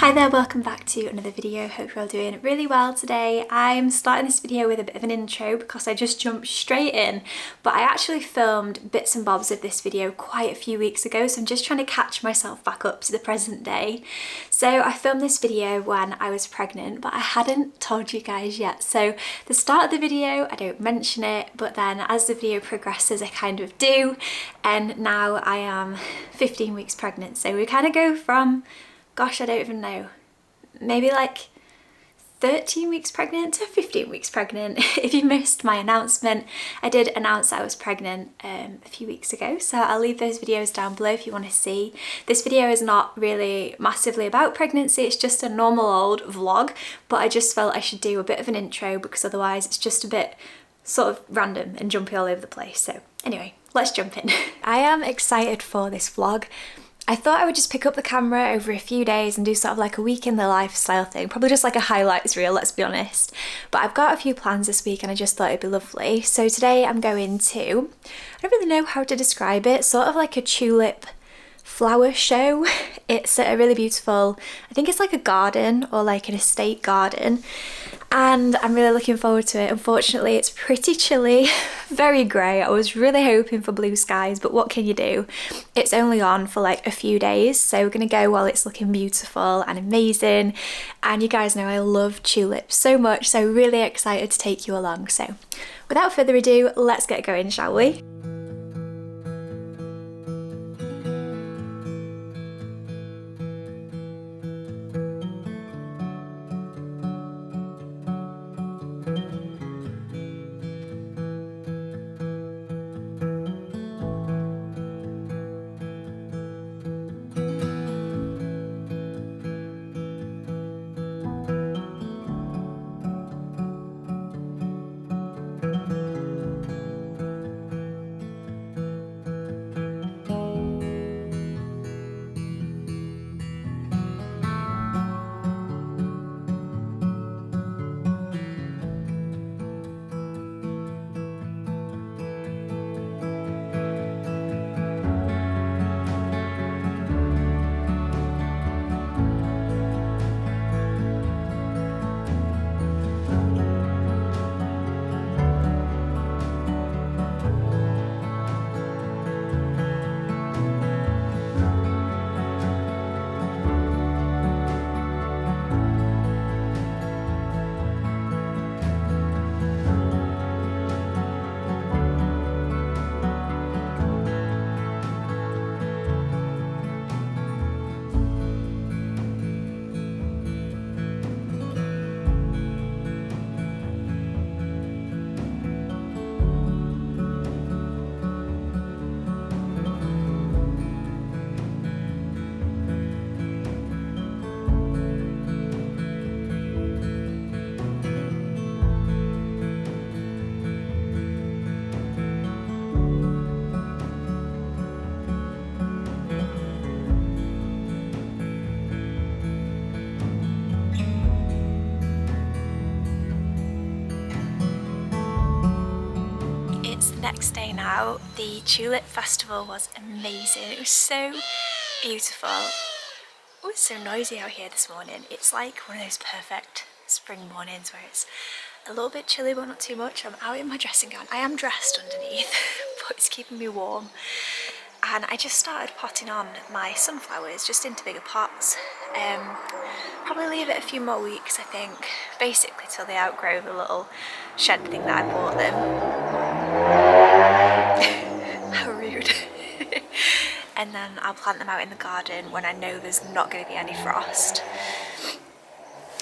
Hi there, welcome back to another video. Hope you're all doing really well today. I'm starting this video with a bit of an intro because I just jumped straight in, but I actually filmed bits and bobs of this video quite a few weeks ago, so I'm just trying to catch myself back up to the present day. So I filmed this video when I was pregnant, but I hadn't told you guys yet. So the start of the video, I don't mention it, but then as the video progresses, I kind of do. And now I am 15 weeks pregnant. So we kind of go from, gosh, I don't even know, maybe like 13 weeks pregnant to 15 weeks pregnant. If you missed my announcement, I did announce I was pregnant a few weeks ago, so I'll leave those videos down below if you want to see. This video is not really massively about pregnancy, it's just a normal old vlog, but I just felt I should do a bit of an intro because otherwise it's just a bit sort of random and jumpy all over the place. So anyway, let's jump in. I am excited for this vlog. I thought I would just pick up the camera over a few days and do sort of like a week in the lifestyle thing, probably just like a highlights reel, let's be honest. But I've got a few plans this week and I just thought it'd be lovely. So today I'm going to, I don't really know how to describe it, sort of like a tulip flower show. It's a really beautiful, I think it's like a garden or like an estate garden, and I'm really looking forward to it. Unfortunately, it's pretty chilly, very grey. I was really hoping for blue skies, but what can you do? It's only on for like a few days, so we're gonna go while it's looking beautiful and amazing. And you guys know I love tulips so much, so really excited to take you along. So without further ado, let's get going, shall we? Next day now. The tulip festival was amazing. It was so beautiful. Oh, it's so noisy out here this morning. It's like one of those perfect spring mornings where it's a little bit chilly but not too much. I'm out in my dressing gown. I am dressed underneath but it's keeping me warm. And I just started potting on my sunflowers just into bigger pots. Probably leave it a few more weeks, I think, basically till they outgrow the little shed thing that I bought them. How rude. And then I'll plant them out in the garden when I know there's not going to be any frost.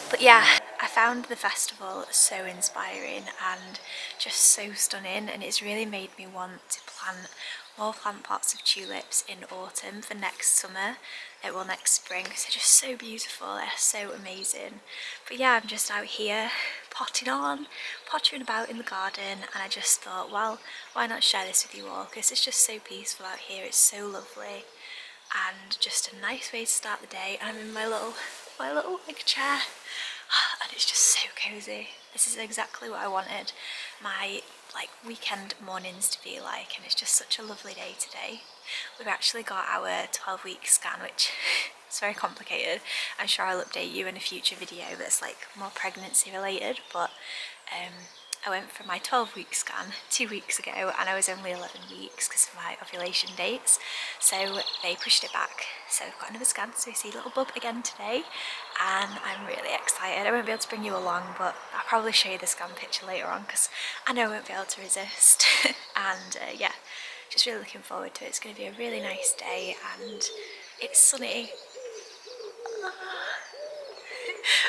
But yeah, I found the festival so inspiring and just so stunning, and it's really made me want to plant more plant pots of tulips in autumn for next summer, well next spring, because they're just so beautiful, they're so amazing. But yeah, I'm just out here pottering about in the garden, and I just thought, well, why not share this with you all, because it's just so peaceful out here, it's so lovely, and just a nice way to start the day. I'm in my little like chair, and it's just so cozy. This is exactly what I wanted my like weekend mornings to be like, and it's just such a lovely day today. we've actually got our 12-week scan, which is very complicated. I'm sure I'll update you in a future video that's like more pregnancy related, but I went for my 12-week scan 2 weeks ago and I was only 11 weeks because of my ovulation dates, so they pushed it back. So I've got another scan, so we see a little bump again today and I'm really excited. I won't be able to bring you along, but I'll probably show you the scan picture later on because I know I won't be able to resist. And yeah, just really looking forward to it. It's going to be a really nice day and it's sunny.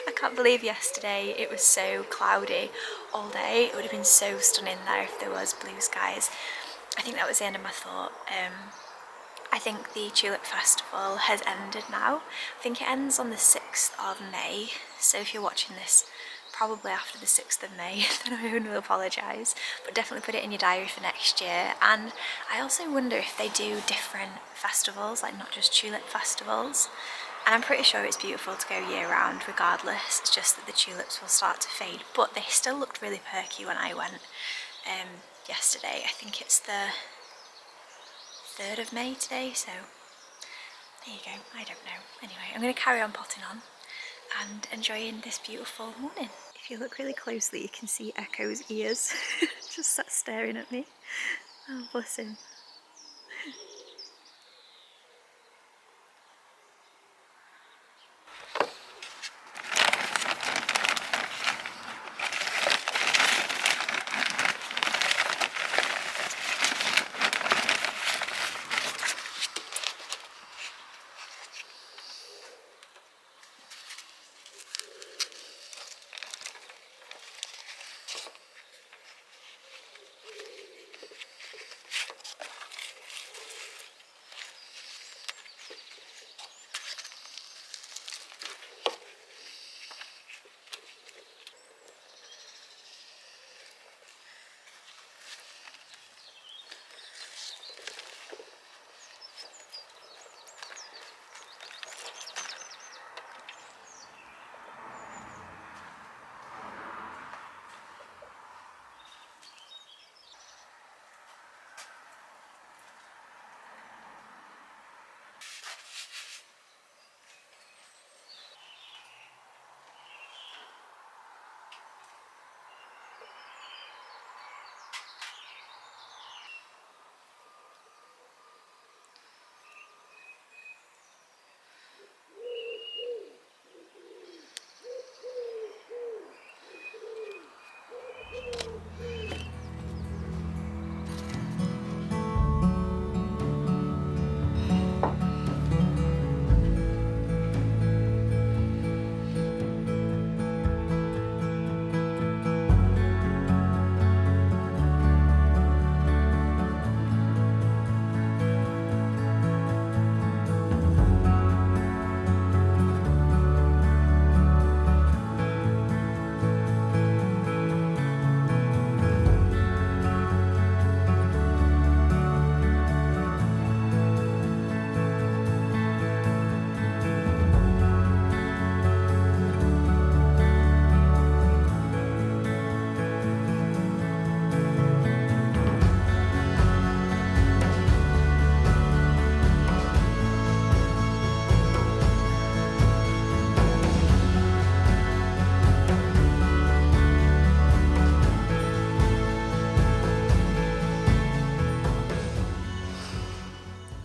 I can't believe yesterday it was so cloudy all day. It would have been so stunning there if there was blue skies. I think that was the end of my thought. I think the Tulip Festival has ended now. I think it ends on the 6th of May, so if you're watching this probably after the 6th of May, then I will apologise, but definitely put it in your diary for next year. And I also wonder if they do different festivals, like not just tulip festivals. And I'm pretty sure it's beautiful to go year round regardless, it's just that the tulips will start to fade, but they still looked really perky when I went yesterday. I think it's the 3rd of May today, so there you go, I don't know. Anyway, I'm going to carry on potting on and enjoying this beautiful morning. If you look really closely you can see Echo's ears just sat staring at me. Oh, bless him.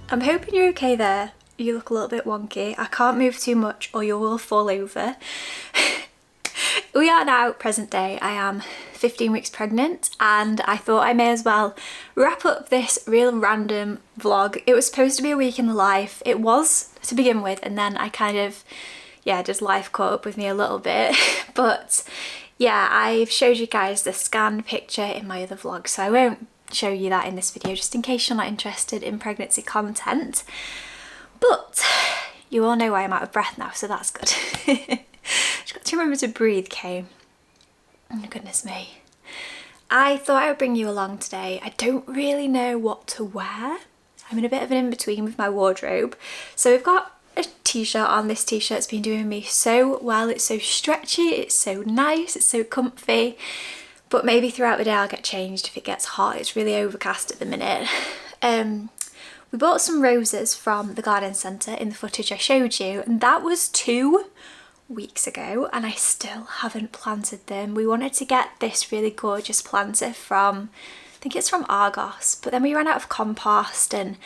I'm hoping you're okay there. You look a little bit wonky. I can't move too much or you will fall over. We are now present day. I am 15 weeks pregnant and I thought I may as well wrap up this real random vlog. It was supposed to be a week in the life. It was to begin with, and then I kind of, yeah, just life caught up with me a little bit. But yeah, I've showed you guys the scan picture in my other vlog, so I won't show you that in this video just in case you're not interested in pregnancy content. But you all know why I'm out of breath now, so that's good. Just got to remember to breathe, Kay. Oh goodness me. I thought I would bring you along today. I don't really know what to wear. I'm in a bit of an in-between with my wardrobe. So we've got a t-shirt on. This t-shirt's been doing me so well. It's so stretchy, it's so nice, it's so comfy. But maybe throughout the day I'll get changed if it gets hot. It's really overcast at the minute. We bought some roses from the garden centre in the footage I showed you, and that was 2 weeks ago, and I still haven't planted them. We wanted to get this really gorgeous planter from, I think it's from Argos, but then we ran out of compost and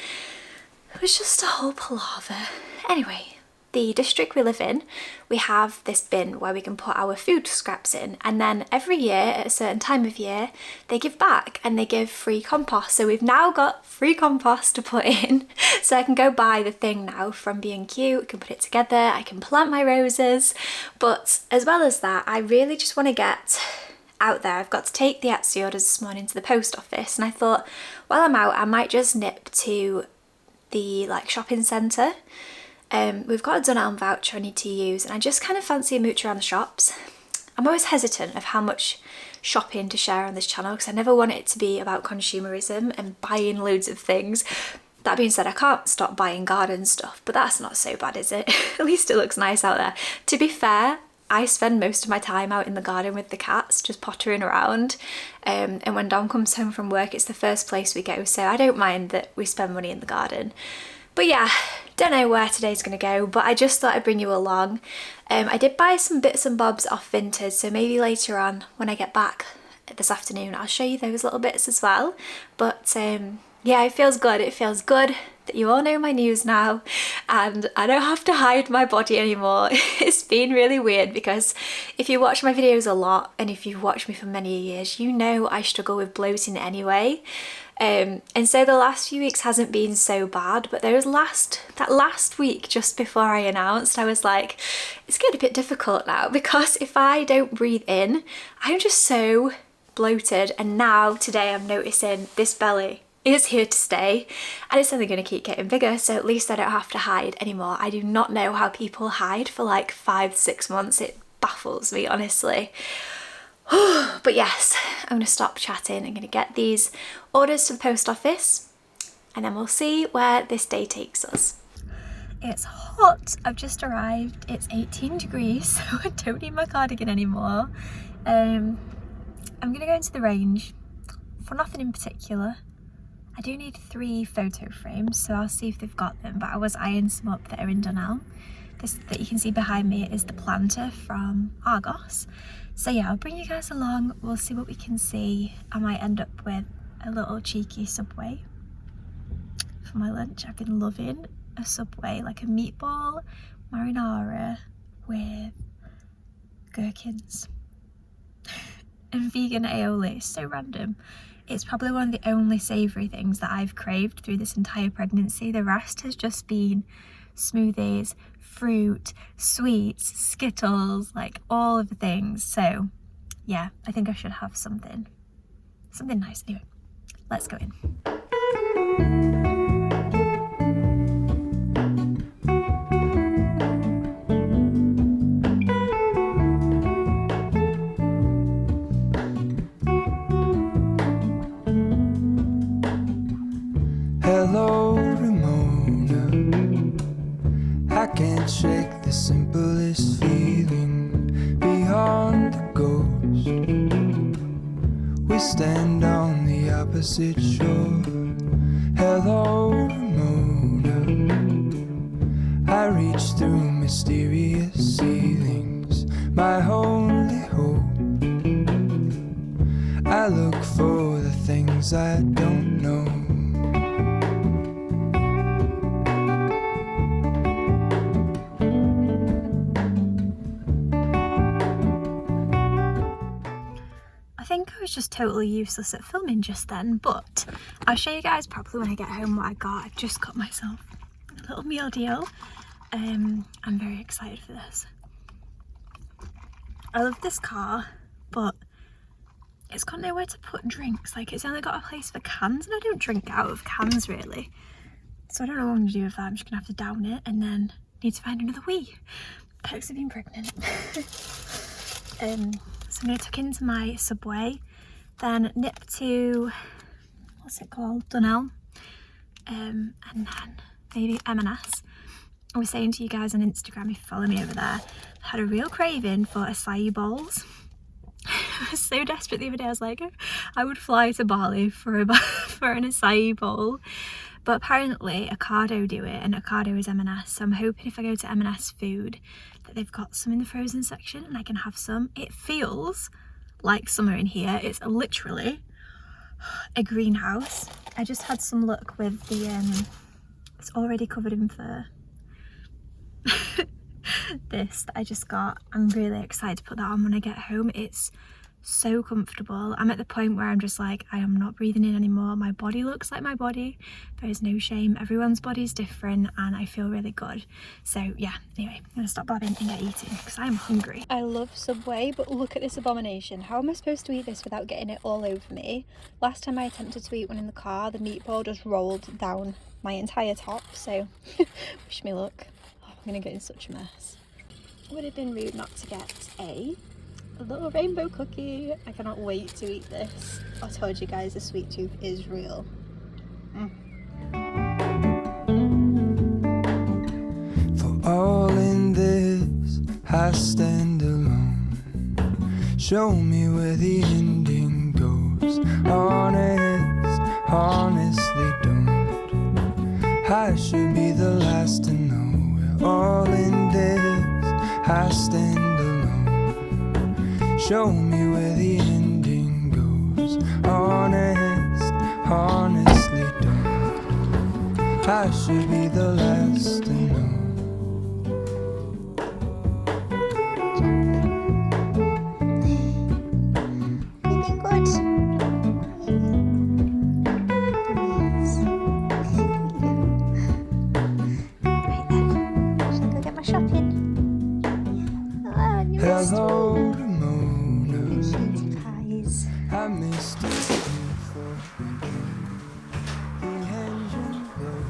it was just a whole palaver. Anyway, the district we live in, we have this bin where we can put our food scraps in, and then every year at a certain time of year they give back and they give free compost. So we've now got free compost to put in, so I can go buy the thing now from B&Q, I can put it together, I can plant my roses. But as well as that, I really just want to get out there. I've got to take the Etsy orders this morning to the post office, and I thought while I'm out I might just nip to the shopping centre. We've got a Dunelm voucher I need to use, and I just kind of fancy a mooch around the shops. I'm always hesitant of how much shopping to share on this channel because I never want it to be about consumerism and buying loads of things. That being said, I can't stop buying garden stuff, but that's not so bad, is it? At least it looks nice out there. To be fair, I spend most of my time out in the garden with the cats, just pottering around. And when Dom comes home from work, it's the first place we go, so I don't mind that we spend money in the garden. But yeah, don't know where today's going to go, but I just thought I'd bring you along. I did buy some bits and bobs off Vinted, so maybe later on when I get back this afternoon I'll show you those little bits as well. But yeah, it feels good. It feels good that you all know my news now and I don't have to hide my body anymore. It's been really weird because if you watch my videos a lot and if you've watched me for many years, you know I struggle with bloating anyway. And so the last few weeks hasn't been so bad, but that last week just before I announced, I was like, it's getting a bit difficult now because if I don't breathe in, I'm just so bloated. And now today I'm noticing this belly is here to stay and it's only going to keep getting bigger, so at least I don't have to hide anymore. I do not know how people hide for like 5-6 months. It baffles me, honestly. But yes, I'm going to stop chatting. I'm going to get these orders to the post office and then we'll see where this day takes us. It's hot. I've just arrived. It's 18 degrees, so I don't need my cardigan anymore. I'm going to go into the range for nothing in particular. I do need 3 photo frames, so I'll see if they've got them, but I was eyeing some up that are in Dunelm. This that you can see behind me is the planter from Argos. So yeah, I'll bring you guys along, we'll see what we can see. I might end up with a little cheeky Subway for my lunch. I've been loving a Subway, like a meatball marinara with gherkins and vegan aioli. So random. It's probably one of the only savoury things that I've craved through this entire pregnancy. The rest has just been smoothies, fruit, sweets, Skittles, like all of the things. So yeah, I think I should have something nice. Anyway, let's go in. Hello, Ramona. I can't shake the simplest feeling beyond the ghost. We stand on the opposite shore. Hello, Ramona. I reach through mysterious ceilings, my only hope. I look for the things I don't know. I think I was just totally useless at filming just then, but I'll show you guys probably when I get home what I got. I've just got myself a little meal deal. I'm very excited for this. I love this car, but it's got nowhere to put drinks. Like, it's only got a place for cans, and I don't drink out of cans really. So I don't know what I'm gonna do with that. I'm just gonna have to down it and then need to find another wee. Perks of being pregnant. So I'm going to tuck into my Subway, then nip to, what's it called, Dunelm, and then maybe M&S. I was saying to you guys on Instagram, if you follow me over there, I had a real craving for acai bowls. I was so desperate the other day, I was like, I would fly to Bali for an acai bowl. But apparently Ocado do it, and Ocado is M&S, so I'm hoping if I go to M&S Food that they've got some in the frozen section and I can have some. It feels like summer in here. It's literally a greenhouse. I just had some luck with the it's already covered in fur. This that I just got, I'm really excited to put that on when I get home. It's so comfortable. I'm at the point where I'm just like, I am not breathing in anymore. My body looks like my body. There is no shame. Everyone's body is different and I feel really good. So yeah, anyway, I'm gonna stop blabbing and get eating because I am hungry. I love Subway, but look at this abomination. How am I supposed to eat this without getting it all over me? Last time I attempted to eat one in the car, the meatball just rolled down my entire top, so wish me luck. Oh, I'm gonna get in such a mess. It would have been rude not to get a little rainbow cookie. I cannot wait to eat this. I told you guys the sweet tooth is real. For all in this, I stand alone. Show me where the ending goes. Honest, honestly don't. I should be the last to know. We're all in this, I stand alone. Show me where the ending goes. Honest, honestly don't. I should be the last to know. Feeling good? Right then, shall I go get my shopping? Hello to Mona. Pies. I missed you for the engine road.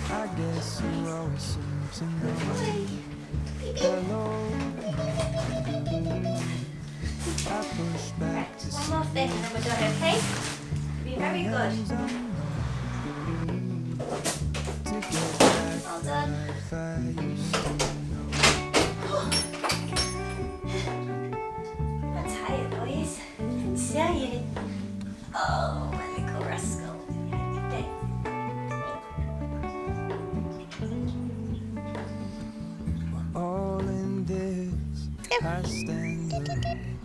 I guess you always seem to know. Hello to Mona. I push back to One more thing and then we're done, okay? Be very good. Well done. I'm tired, boys. I'm tired. Oh, my little rascal. all in this, I stand alone.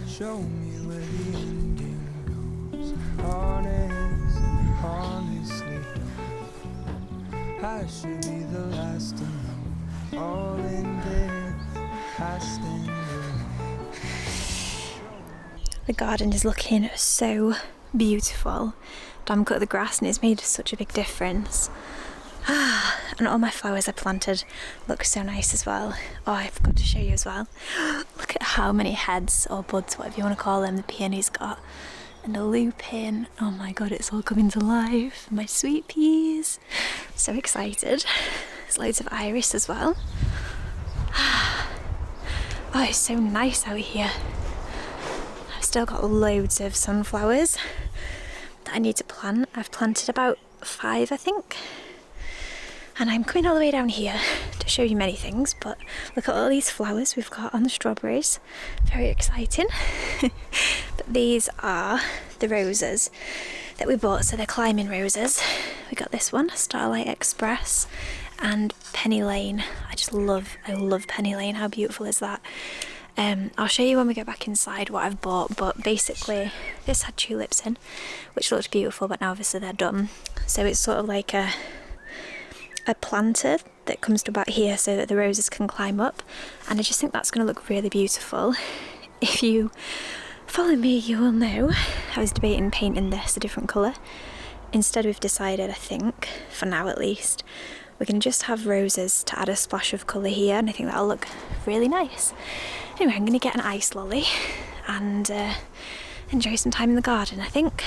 Show me where the ending goes. Honest, honestly don't. I should be the last to know. All in this, I stand alone. The garden is looking so beautiful. Dom cut the grass and it's made such a big difference. And all my flowers I planted look so nice as well. Oh, I forgot to show you as well. Look at how many heads or buds, whatever you want to call them, the peony's got. And the lupin. Oh my god, it's all coming to life. My sweet peas. So excited. There's loads of iris as well. Oh, it's so nice out here. I've still got loads of sunflowers that I need to plant. I've planted about 5, I think. And I'm coming all the way down here to show you many things, but look at all these flowers we've got on the strawberries. Very exciting. But these are the roses that we bought, so they're climbing roses. We got this one, Starlight Express, and Penny Lane. I love Penny Lane. How beautiful is that? I'll show you when we get back inside what I've bought, but basically this had tulips in, which looked beautiful, but now obviously they're done. So it's sort of like a planter that comes to about here so that the roses can climb up, and I just think that's going to look really beautiful. If you follow me, you will know I was debating painting this a different colour. Instead we've decided, I think, for now at least, we're going to just have roses to add a splash of colour here, and I think that'll look really nice. Anyway, I'm going to get an ice lolly and enjoy some time in the garden, I think.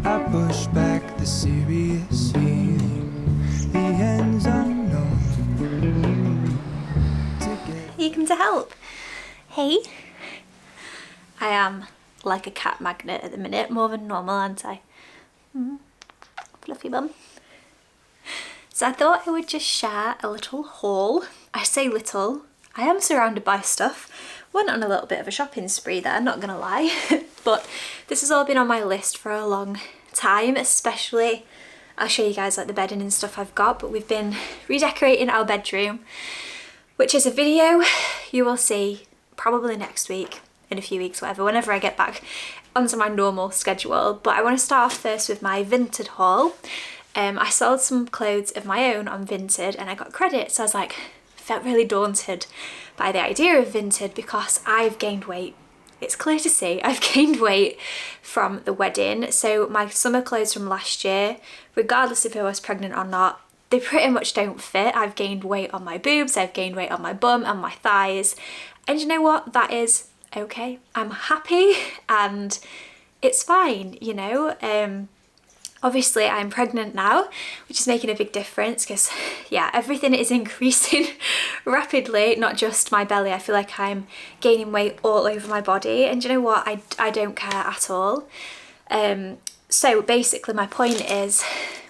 I push back the serious feeling, the ends unknown. You come to help? Hey? I am like a cat magnet at the minute, more than normal, aren't I? Fluffy bum. So I thought I would just share a little haul. I say little I am surrounded by stuff. Went on a little bit of a shopping spree there, not gonna lie. But this has all been on my list for a long time, especially, I'll show you guys like the bedding and stuff I've got, but we've been redecorating our bedroom, which is a video you will see probably next week, in a few weeks, whatever, whenever I get back onto my normal schedule. But I want to start off first with my Vinted haul. I sold some clothes of my own on Vinted and I got credit, so I was like, felt really daunted by the idea of Vinted because I've gained weight. It's clear to see I've gained weight from the wedding. So my summer clothes from last year, regardless if I was pregnant or not, they pretty much don't fit. I've gained weight on my boobs, I've gained weight on my bum and my thighs. And you know what? That is okay. I'm happy and it's fine, you know. Obviously I'm pregnant now, which is making a big difference because yeah, everything is increasing rapidly, not just my belly. I feel like I'm gaining weight all over my body, and you know what, I don't care at all. So basically my point is,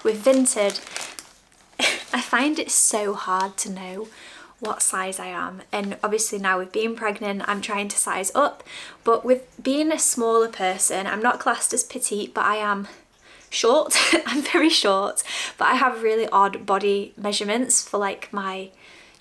with Vinted, I find it so hard to know what size I am, and obviously now with being pregnant I'm trying to size up, but with being a smaller person, I'm not classed as petite, but I am short. I'm very short, but I have really odd body measurements for like my,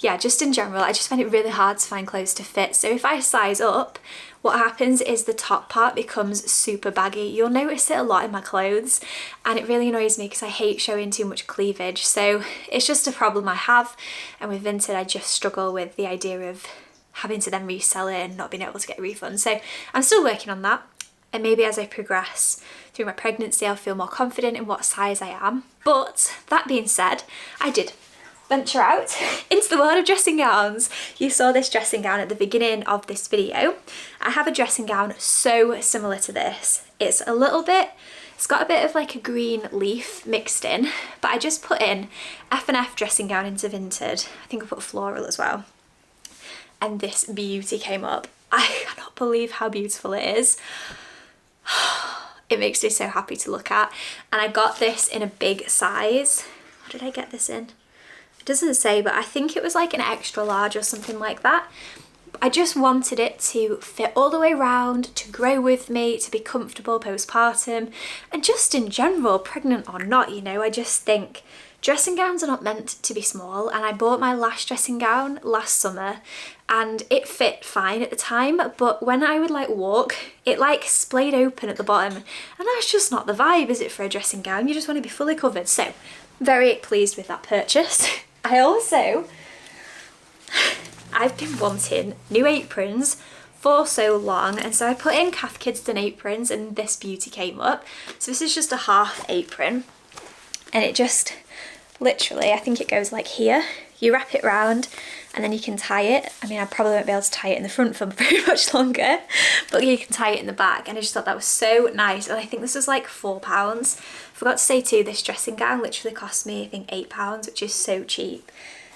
yeah, just in general. I just find it really hard to find clothes to fit. So if I size up, what happens is the top part becomes super baggy. You'll notice it a lot in my clothes, and it really annoys me because I hate showing too much cleavage. So it's just a problem I have, and with Vinted I just struggle with the idea of having to then resell it and not being able to get a refund. So I'm still working on that. And maybe as I progress through my pregnancy, I'll feel more confident in what size I am. But that being said, I did venture out into the world of dressing gowns. You saw this dressing gown at the beginning of this video. I have a dressing gown so similar to this. It's a little bit, it's got a bit of like a green leaf mixed in, but I just put in F&F dressing gown into Vinted. I think I put floral as well. And this beauty came up. I cannot believe how beautiful it is. It makes me so happy to look at, and I got this in a big size. What did I get this in? It doesn't say, but I think it was like an extra large or something like that. I just wanted it to fit all the way around, to grow with me, to be comfortable postpartum, and just in general, pregnant or not, you know. I just think dressing gowns are not meant to be small, and I bought my last dressing gown last summer and it fit fine at the time, but when I would like walk, it like splayed open at the bottom, and that's just not the vibe, is it, for a dressing gown? You just want to be fully covered. So very pleased with that purchase. I've been wanting new aprons for so long, and so I put in Cath Kidston aprons and this beauty came up. So this is just a half apron, and it just literally, I think it goes like here. You wrap it round and then you can tie it. I mean, I probably won't be able to tie it in the front for very much longer, but you can tie it in the back, and I just thought that was so nice. And I think this was like £4. Forgot to say too, this dressing gown literally cost me I think £8, which is so cheap.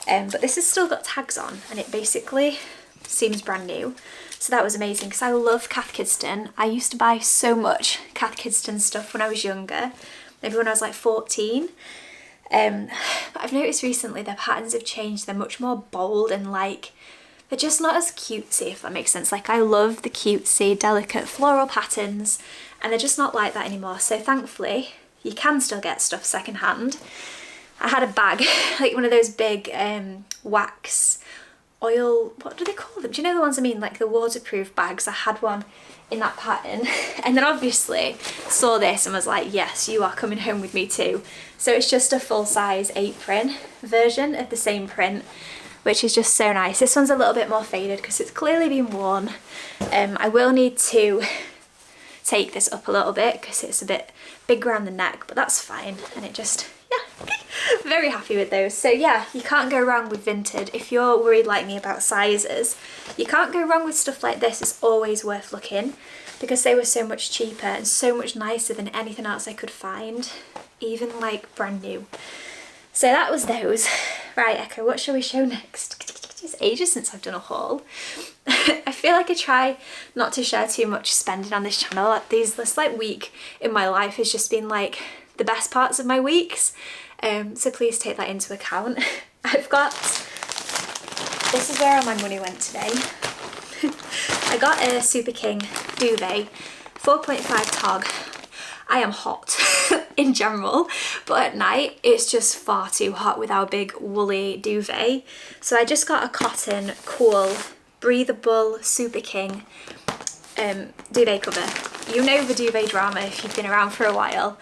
But this has still got tags on, and it basically seems brand new. So that was amazing because I love Cath Kidston. I used to buy so much Cath Kidston stuff when I was younger, maybe when I was like 14. But I've noticed recently their patterns have changed. They're much more bold and like, they're just not as cutesy, if that makes sense. Like, I love the cutesy, delicate floral patterns, and they're just not like that anymore. So thankfully, you can still get stuff secondhand. I had a bag, like one of those big wax oil, what do they call them? Do you know the ones I mean? Like the waterproof bags. I had one in that pattern, and then obviously saw this and was like, yes, you are coming home with me too. So it's just a full-size apron version of the same print, which is just so nice. This one's a little bit more faded because it's clearly been worn. I will need to take this up a little bit because it's a bit big around the neck, but that's fine. And it just, yeah, very happy with those. So yeah, you can't go wrong with Vinted. If you're worried like me about sizes, you can't go wrong with stuff like this. It's always worth looking because they were so much cheaper and so much nicer than anything else I could find, even like brand new. So that was those. Right, Echo, what shall we show next? It's ages since I've done a haul. I feel like I try not to share too much spending on this channel. This like week in my life has just been like the best parts of my weeks. So please take that into account. I've got this is where all my money went today. I got a Super King duvet, 4.5 tog. I am hot in general, but at night it's just far too hot with our big woolly duvet. So I just got a cotton, cool, breathable Super King duvet cover. You know the duvet drama if you've been around for a while.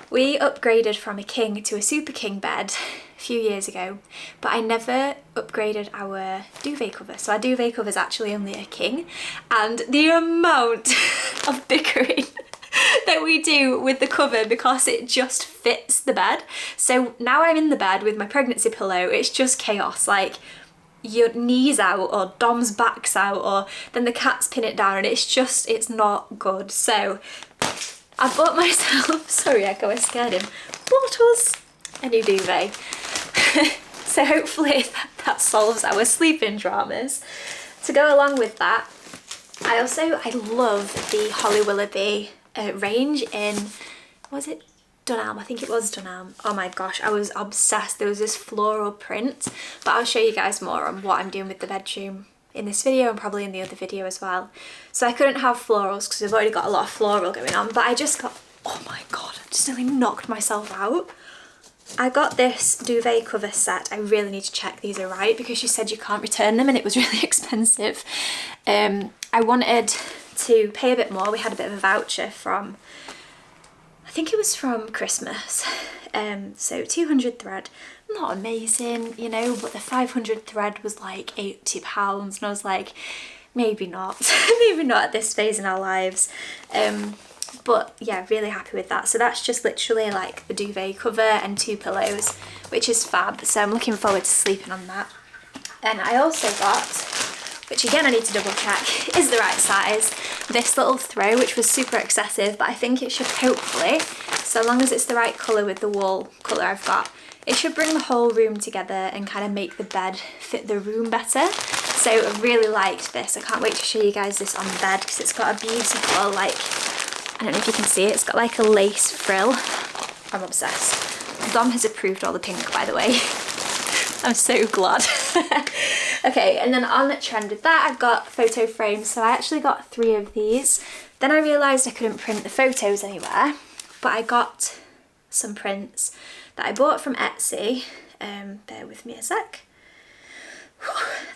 We upgraded from a king to a Super King bed a few years ago, but I never upgraded our duvet cover. So our duvet cover is actually only a king, and the amount of bickering that we do with the cover because it just fits the bed. So now I'm in the bed with my pregnancy pillow, it's just chaos. Like, your knees out or Dom's back's out, or then the cats pin it down, and it's not good. So I bought myself, sorry Echo, I scared him, bought us a new duvet. So hopefully that solves our sleeping dramas. To go along with that, I love the Holly Willoughby range in, was it Dunelm? I think it was Dunelm. Oh my gosh, I was obsessed. There was this floral print, but I'll show you guys more on what I'm doing with the bedroom in this video and probably in the other video as well. So I couldn't have florals because I've already got a lot of floral going on, but I just got, oh my god, I just nearly knocked myself out. I got this duvet cover set. I really need to check these are right because she said you can't return them and it was really expensive. I wanted to pay a bit more. We had a bit of a voucher from, I think it was from Christmas. So 200 thread, not amazing, you know, but the 500 thread was like £80 and I was like, maybe not, maybe not at this phase in our lives. But yeah, really happy with that. So that's just literally like the duvet cover and 2 pillows, which is fab. So I'm looking forward to sleeping on that. And I also got, which again I need to double check is the right size, this little throw, which was super excessive, but I think it should hopefully, so long as it's the right colour with the wall colour I've got, it should bring the whole room together and kind of make the bed fit the room better. So I really liked this. I can't wait to show you guys this on the bed because it's got a beautiful, like, I don't know if you can see it, it's got like a lace frill. I'm obsessed. Dom has approved all the pink, by the way. I'm so glad. Okay, and then on the trend with that, I've got photo frames. So I actually got 3 of these. Then I realised I couldn't print the photos anywhere, but I got some prints that I bought from Etsy. Bear with me a sec.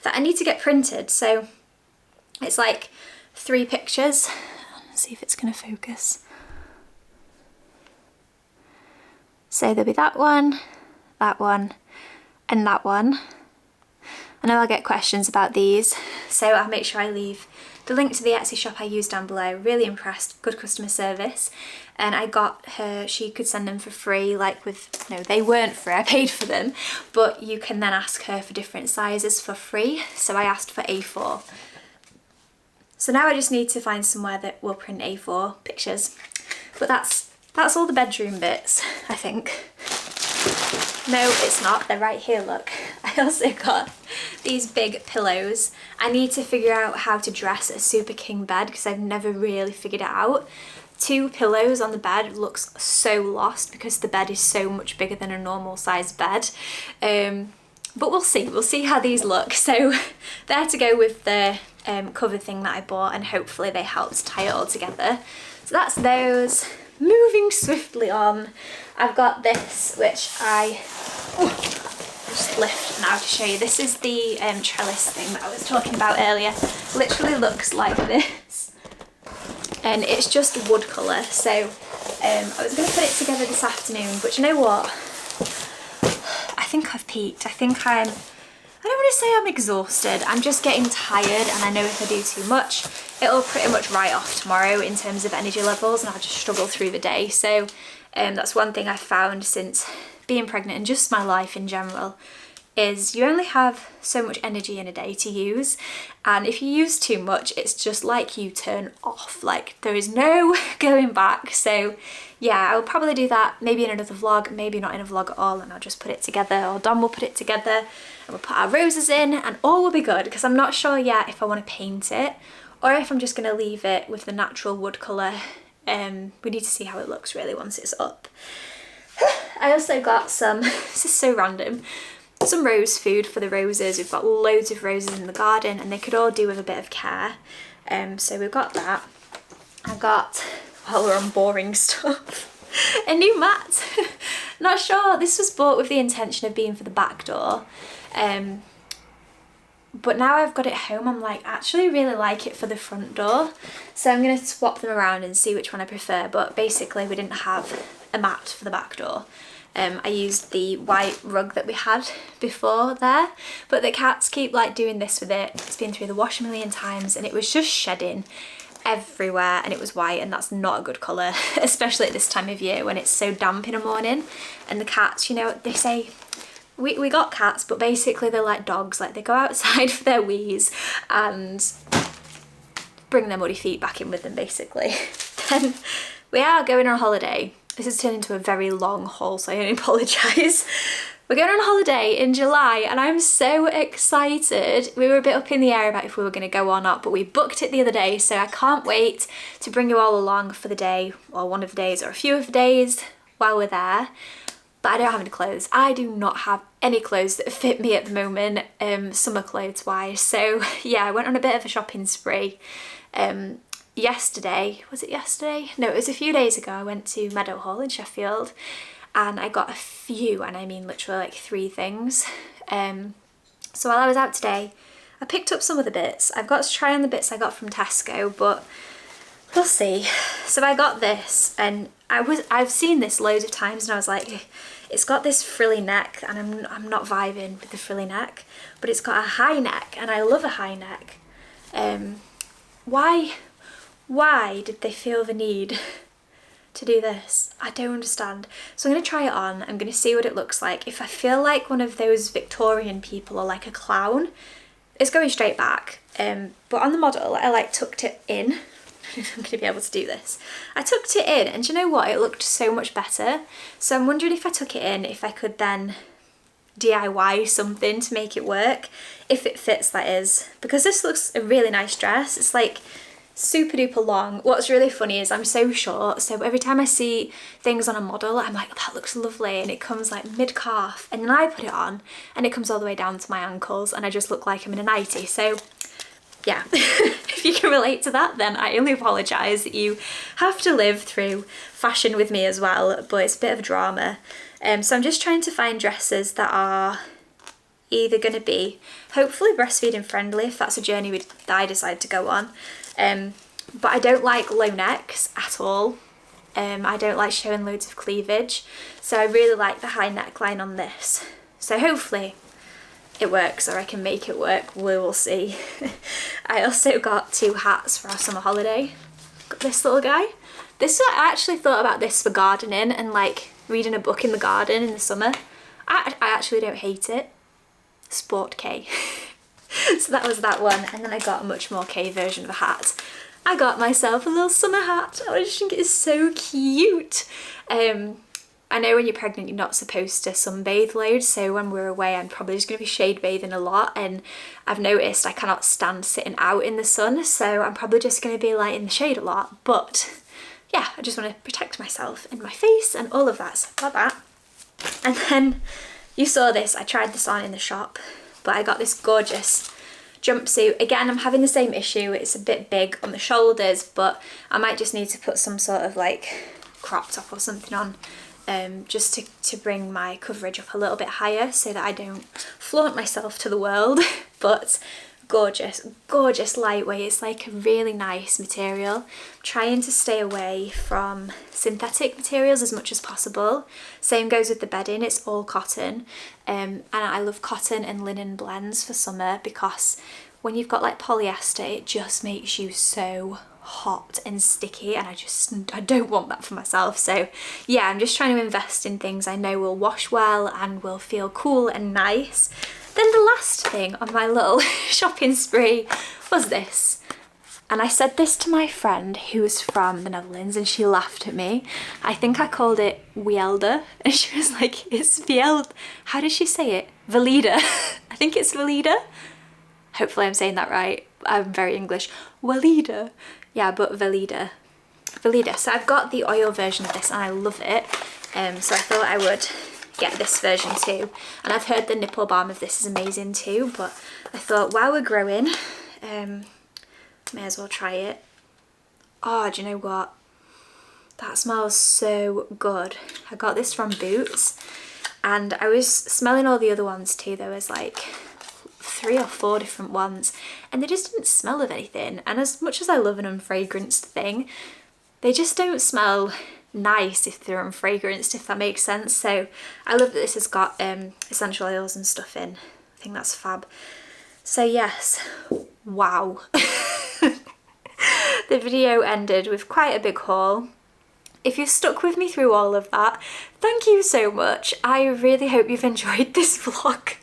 That I need to get printed. So it's like 3 pictures. Let's see if it's going to focus. So there'll be that one, and that one. I know I'll get questions about these, so I'll make sure I leave the link to the Etsy shop I used down below. Really impressed, good customer service. And I got her, she could send them for free, like with, no, they weren't free, I paid for them, but you can then ask her for different sizes for free. So I asked for A4. So now I just need to find somewhere that will print A4 pictures. But that's all the bedroom bits, I think. No, it's not. They're right here, look. I also got these big pillows. I need to figure out how to dress a Super King bed because I've never really figured it out. 2 pillows on the bed looks so lost because the bed is so much bigger than a normal sized bed. But we'll see how these look. So they're to go with the cover thing that I bought, and hopefully they helped tie it all together. So that's those. Moving swiftly on, I've got this, which I just lift now to show you. This is the trellis thing that I was talking about earlier. Literally looks like this, and it's just wood colour. So I was going to put it together this afternoon, but you know what? I think I've peaked. I think I don't want to say I'm exhausted. I'm just getting tired, and I know if I do too much, it'll pretty much write off tomorrow in terms of energy levels, and I'll just struggle through the day. So that's one thing I've found since being pregnant and just my life in general, is you only have so much energy in a day to use, and if you use too much, it's just like you turn off, like there is no going back. So yeah, I'll probably do that maybe in another vlog, maybe not in a vlog at all, and I'll just put it together, or Dom will put it together, and we'll put our roses in, and all will be good, because I'm not sure yet if I want to paint it or if I'm just going to leave it with the natural wood colour. We need to see how it looks really once it's up. I also got some, this is so random, some rose food for the roses. We've got loads of roses in the garden and they could all do with a bit of care. So we've got that. I got, while we're on boring stuff, a new mat. Not sure, this was bought with the intention of being for the back door. But now I've got it home, I'm like, actually really like it for the front door. So I'm going to swap them around and see which one I prefer. But basically we didn't have a mat for the back door. I used the white rug that we had before there, but the cats keep like doing this with it. It's been through the wash a million times and it was just shedding everywhere, and it was white, and that's not a good colour, especially at this time of year when it's so damp in the morning. And the cats, you know, they say, we got cats, but basically they're like dogs, like they go outside for their wees and bring their muddy feet back in with them basically. Then we are going on holiday. This has turned into a very long haul, so I only apologise. We're going on holiday in July and I'm so excited. We were a bit up in the air about if we were going to go or not, but we booked it the other day, so I can't wait to bring you all along for the day, or one of the days, or a few of the days while we're there. But I don't have any clothes. I do not have any clothes that fit me at the moment, summer clothes wise. So yeah, I went on a bit of a shopping spree. Yesterday, was it yesterday? No, it was a few days ago. I went to Meadowhall in Sheffield and I got a few, and I mean literally like 3 things. So while I was out today, I picked up some of the bits. I've got to try on the bits I got from Tesco, but we'll see. So I got this, and I've seen this loads of times and I was like, it's got this frilly neck and I'm not vibing with the frilly neck, but it's got a high neck and I love a high neck. Why did they feel the need to do this? I don't understand. So I'm going to try it on. I'm going to see what it looks like. If I feel like one of those Victorian people or like a clown, it's going straight back. But on the model, I like tucked it in. I'm going to be able to do this. I tucked it in and do you know what? It looked so much better. So I'm wondering if I took it in, if I could then DIY something to make it work. If it fits, that is. Because this looks a really nice dress. It's like super duper long. What's really funny is I'm so short, so every time I see things on a model I'm like, oh, that looks lovely, and it comes like mid-calf, and then I put it on and it comes all the way down to my ankles and I just look like I'm in a nightie. So yeah, if you can relate to that, then I only apologise that you have to live through fashion with me as well, but it's a bit of a drama. So I'm just trying to find dresses that are either going to be hopefully breastfeeding friendly, if that's a journey that I decide to go on. But I don't like low necks at all. I don't like showing loads of cleavage, so I really like the high neckline on this. So hopefully it works, or I can make it work. We will see. I also got 2 hats for our summer holiday. Got this little guy. I actually thought about this for gardening and like reading a book in the garden in the summer. I actually don't hate it. Sport K. So that was that one, and then I got a much more K version of a hat. I got myself a little summer hat. I just think it's so cute. I know when you're pregnant you're not supposed to sunbathe loads, so when we're away I'm probably just going to be shade bathing a lot, and I've noticed I cannot stand sitting out in the sun, so I'm probably just going to be like in the shade a lot. But yeah, I just want to protect myself and my face and all of that, so I got that. And then you saw this, I tried this on in the shop, but I got this gorgeous jumpsuit. Again, I'm having the same issue. It's a bit big on the shoulders, but I might just need to put some sort of like crop top or something on, just to bring my coverage up a little bit higher so that I don't flaunt myself to the world. But gorgeous, gorgeous lightweight. It's like a really nice material. I'm trying to stay away from synthetic materials as much as possible. Same goes with the bedding, it's all cotton. And I love cotton and linen blends for summer, because when you've got like polyester, it just makes you so hot and sticky, and I don't want that for myself. So yeah, I'm just trying to invest in things I know will wash well and will feel cool and nice. Then the last thing on my little shopping spree was this. And I said this to my friend who was from the Netherlands and she laughed at me. I think I called it Wielda, and she was like, it's Vield. How did she say it? Valida. I think it's Valida. Hopefully I'm saying that right. I'm very English. Walida. Yeah, but Valida. Valida. So I've got the oil version of this and I love it. So I thought I would get this version too. And I've heard the nipple balm of this is amazing too, but I thought while we're growing, may as well try it. Oh, do you know what? That smells so good. I got this from Boots, and I was smelling all the other ones too. There was like 3 or 4 different ones, and they just didn't smell of anything. And as much as I love an unfragranced thing, they just don't smell nice if they're unfragranced, if that makes sense. So I love that this has got essential oils and stuff in. I think that's fab. So yes, wow. The video ended with quite a big haul. If you've stuck with me through all of that, thank you so much. I really hope you've enjoyed this vlog.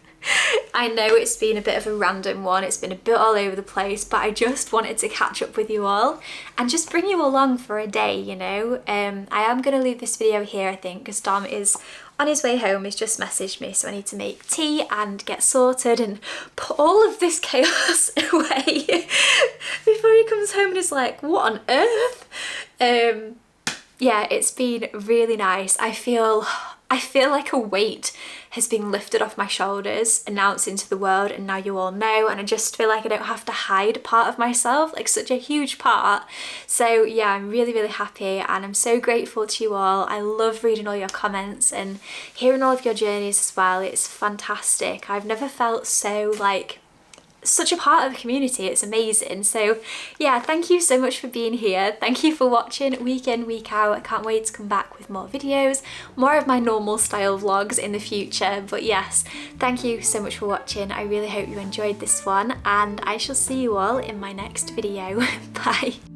I know it's been a bit of a random one, it's been a bit all over the place, but I just wanted to catch up with you all and just bring you along for a day, you know. I am going to leave this video here, I think, because Dom is on his way home. He's just messaged me, so I need to make tea and get sorted and put all of this chaos away before he comes home and is like, what on earth? Yeah, it's been really nice. I feel like a weight has been lifted off my shoulders and now it's into the world, and now you all know, and I just feel like I don't have to hide part of myself, like such a huge part. So yeah, I'm really, really happy, and I'm so grateful to you all. I love reading all your comments and hearing all of your journeys as well. It's fantastic. I've never felt so like such a part of the community. It's amazing. So yeah, thank you so much for being here. Thank you for watching week in, week out. I can't wait to come back with more videos, more of my normal style vlogs in the future. But yes, thank you so much for watching. I really hope you enjoyed this one, and I shall see you all in my next video. Bye.